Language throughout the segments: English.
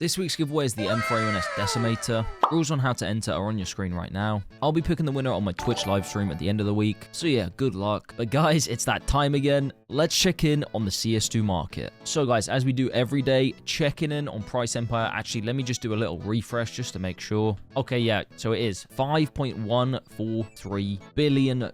This week's giveaway is the M4A1S Decimator. Rules on how to enter are on your screen right now. I'll be picking the winner on my Twitch live stream at the end of the week, so yeah, good luck. But guys, it's that time again. Let's check in on the CS2 market. So guys, as we do every day, checking in on Price Empire. Actually, let me just do a little refresh just to make sure. Okay, yeah, so it is $5.143 billion.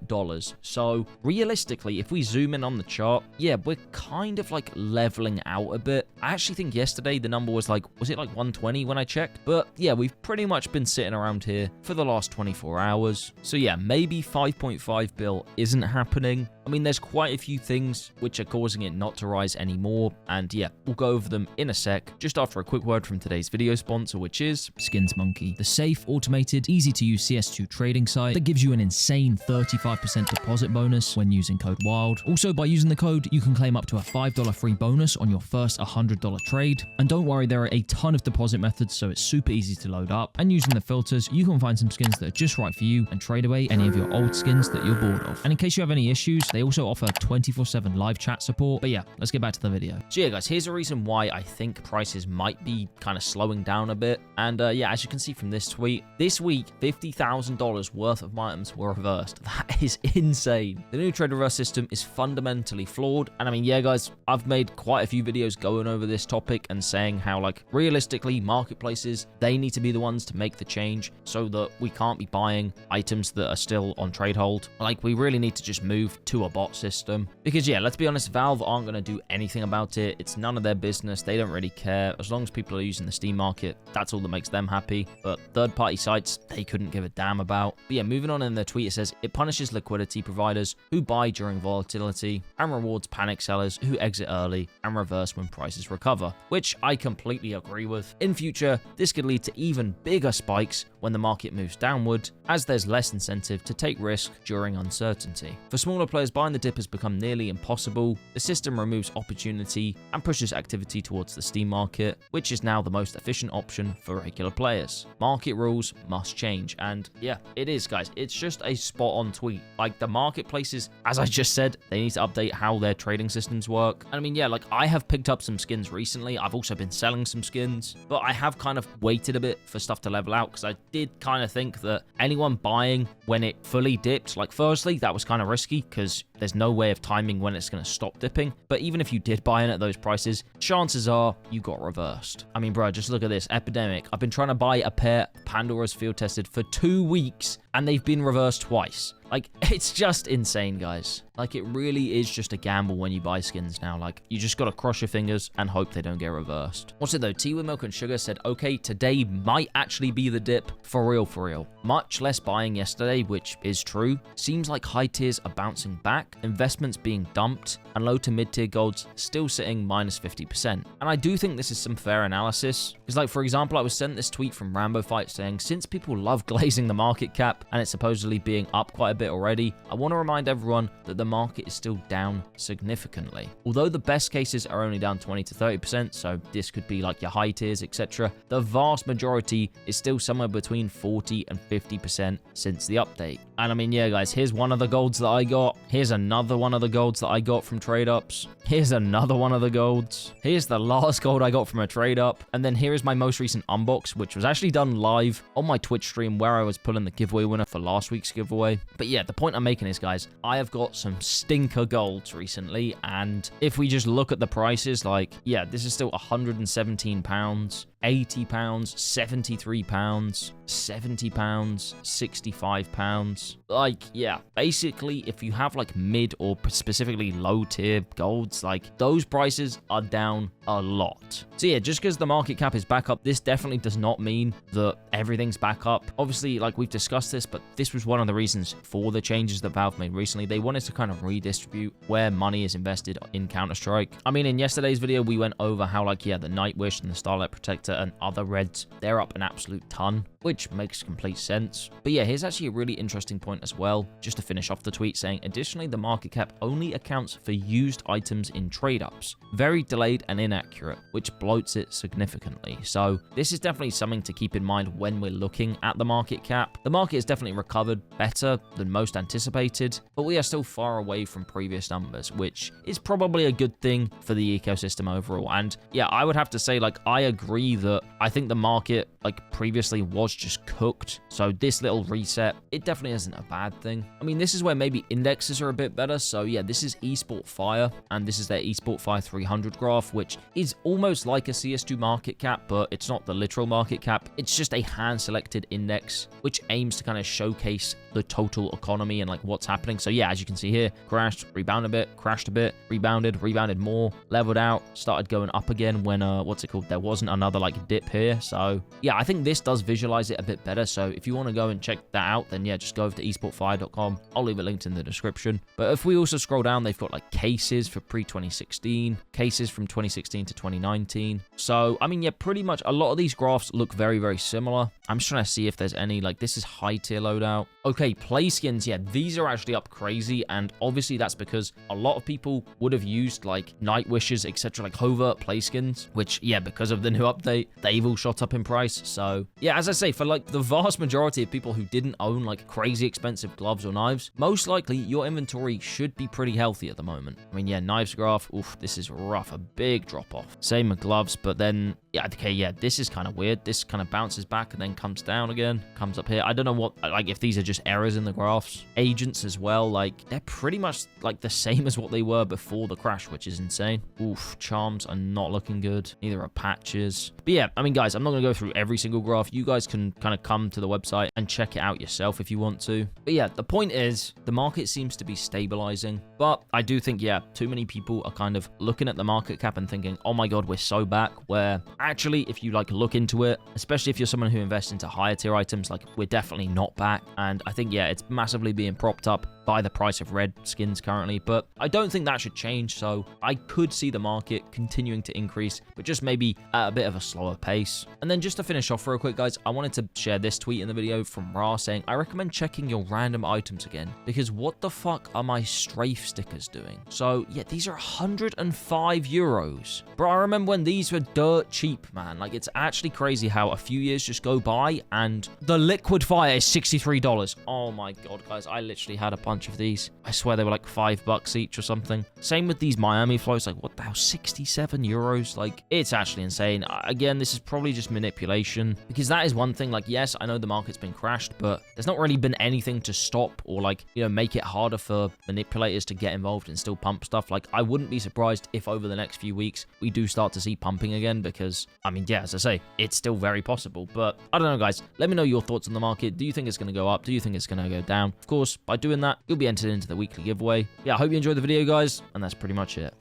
So realistically, if we zoom in on the chart, yeah, we're kind of like leveling out a bit. I actually think yesterday the number was it like 120 when I checked? But yeah, we've pretty much been sitting around here for the last 24 hours. So yeah, maybe 5.5 bill isn't happening. I mean, there's quite a few things which are causing it not to rise anymore, and yeah, we'll go over them in a sec, just after a quick word from today's video sponsor, which is Skins Monkey, the safe, automated, easy-to-use CS2 trading site that gives you an insane 35% deposit bonus when using code WYLD. Also, by using the code, you can claim up to a $5 free bonus on your first $100 trade. And don't worry, there are a ton of deposit methods, so it's super easy to load up. And using the filters, you can find some skins that are just right for you and trade away any of your old skins that you're bored of. And in case you have any issues, they also offer 24/7 live chat support. But yeah, let's get back to the video. So yeah, guys, here's a reason why I think prices might be kind of slowing down a bit. And yeah, as you can see from this tweet, this week, $50,000 worth of items were reversed. That is insane. The new trade reverse system is fundamentally flawed. And I mean, yeah, guys, I've made quite a few videos going over this topic and saying how, like, realistically, marketplaces, they need to be the ones to make the change so that we can't be buying items that are still on trade hold. Like, we really need to just move to a bot system. Because yeah, let's be honest, Valve aren't going to do anything about it. It's none of their business. They don't really care. As long as people are using the Steam market, that's all that makes them happy. But third-party sites, they couldn't give a damn about. But yeah, moving on in their tweet, it says, it punishes liquidity providers who buy during volatility and rewards panic sellers who exit early and reverse when prices recover, which I completely agree with. In future, this could lead to even bigger spikes when the market moves downward, as there's less incentive to take risk during uncertainty. For smaller players, buying the dip has become nearly impossible. The system removes opportunity and pushes activity towards the Steam market, which is now the most efficient option for regular players. Market rules must change, and yeah, it is, guys. It's just a spot-on tweet. Like, the marketplaces, as I just said, they need to update how their trading systems work. And I mean, yeah, like, I have picked up some skins recently. I've also been selling some skins, but I have kind of waited a bit for stuff to level out, because I did kind of think that anyone buying when it fully dipped, like, firstly, that was kind of risky because there's no way of timing when it's going to stop dipping. But even if you did buy in at those prices, chances are you got reversed. I mean, bro, just look at this. Epidemic. I've been trying to buy a pair of Pandora's field tested for 2 weeks, and they've been reversed twice. Like, it's just insane, guys. Like, it really is just a gamble when you buy skins now. Like, you just gotta cross your fingers and hope they don't get reversed. Also, though, Tea with Milk and Sugar said, okay, today might actually be the dip. For real, for real. Much less buying yesterday, which is true. Seems like high tiers are bouncing back, investments being dumped, and low to mid-tier golds still sitting minus 50%. And I do think this is some fair analysis. Because, like, for example, I was sent this tweet from Rambo Fight saying, since people love glazing the market cap and it's supposedly being up quite a bit already, I want to remind everyone that the market is still down significantly. Although the best cases are only down 20 to 30%, so this could be like your high tiers, etc., the vast majority is still somewhere between 40 and 50% since the update. And I mean, yeah, guys, here's one of the golds that I got. Here's another one of the golds that I got from trade ups. Here's another one of the golds. Here's the last gold I got from a trade up. And then here is my most recent unbox, which was actually done live on my Twitch stream where I was pulling the giveaway winner for last week's giveaway. But yeah, the point I'm making is, guys, I have got some stinker golds recently. And if we just look at the prices, like, yeah, this is still £117. £80, £73, £70, £65. Like, yeah, basically, if you have like mid or specifically low tier golds, like, those prices are down a lot. So yeah, just because the market cap is back up, this definitely does not mean that everything's back up. Obviously, like, we've discussed this, but this was one of the reasons for the changes that Valve made recently. They wanted to kind of redistribute where money is invested in Counter-Strike. I mean, in yesterday's video, we went over how, like, yeah, the Nightwish and the Starlight Protector and other reds, they're up an absolute ton, which makes complete sense. But yeah, here's actually a really interesting point as well, just to finish off the tweet, saying, additionally, the market cap only accounts for used items in trade-ups. Very delayed and inaccurate, which bloats it significantly. So this is definitely something to keep in mind when we're looking at the market cap. The market has definitely recovered better than most anticipated, but we are still far away from previous numbers, which is probably a good thing for the ecosystem overall. And yeah, I would have to say, like, I agree that I think the market, like, previously was just cooked. So this little reset, it definitely isn't a bad thing. I mean, this is where maybe indexes are a bit better. So yeah, this is Esport Fire, and this is their Esport Fire 300 graph, which is almost like a CS2 market cap, but it's not the literal market cap. It's just a hand-selected index, which aims to kind of showcase the total economy and like what's happening. So yeah, as you can see here, crashed, rebounded a bit, crashed a bit, rebounded more, leveled out, started going up again when what's it called, there wasn't another like dip here. So yeah, I think this does visualize it a bit better. So if you want to go and check that out, then yeah, just go over to esportfire.com. I'll leave it linked in the description. But if we also scroll down, they've got like cases for pre-2016, cases from 2016 to 2019. So I mean, yeah, pretty much a lot of these graphs look very, very similar. I'm just trying to see if there's any, like, this is high tier loadout. Okay, play skins, yeah, these are actually up crazy, and obviously that's because a lot of people would have used like night wishes, etc., like covert play skins, which yeah, because of the new update, they've all shot up in price. So yeah, as I say, for like the vast majority of people who didn't own like crazy expensive gloves or knives, most likely your inventory should be pretty healthy at the moment. I mean, yeah, knives graph, oof, this is rough, a big drop off. Same with gloves, but then yeah, okay, yeah, this is kind of weird. This kind of bounces back and then comes down again, comes up here. I don't know what, like, if these are just errors in the graphs. Agents as well, like, they're pretty much like the same as what they were before the crash, which is insane. Oof, charms are not looking good. Neither are patches. But yeah, I mean, guys, I'm not going to go through every single graph. You guys can kind of come to the website and check it out yourself if you want to. But yeah, the point is, the market seems to be stabilizing. But I do think, yeah, too many people are kind of looking at the market cap and thinking, oh my God, we're so back, where actually, if you like look into it, especially if you're someone who invests into higher tier items, like, we're definitely not back. And I think, yeah, it's massively being propped up by the price of red skins currently, but I don't think that should change. So I could see the market continuing to increase, but just maybe at a bit of a slower pace. And then just to finish off real quick, guys, I wanted to share this tweet in the video from Ra saying, I recommend checking your random items again, because what the fuck are my strafe stickers doing? So yeah, these are 105 euros. Bro, I remember when these were dirt cheap, man. Like, it's actually crazy how a few years just go by and the liquid fire is $63. Oh my God, guys, I literally had a bunch of these. I swear they were like $5 each or something. Same with these Miami floats. Like, what the hell, 67 euros? Like, it's actually insane. Again, this is probably just manipulation, because that is one thing. Like, yes, I know the market's been crashed, but there's not really been anything to stop or, like, you know, make it harder for manipulators to get involved and still pump stuff. Like, I wouldn't be surprised if over the next few weeks we do start to see pumping again, because I mean, yeah, as I say, it's still very possible. But I don't know, guys, let me know your thoughts on the market. Do you think it's going to go up? Do you think it's going to go down? Of course, by doing that, you'll be entered into the weekly giveaway. Yeah, I hope you enjoyed the video, guys, and that's pretty much it.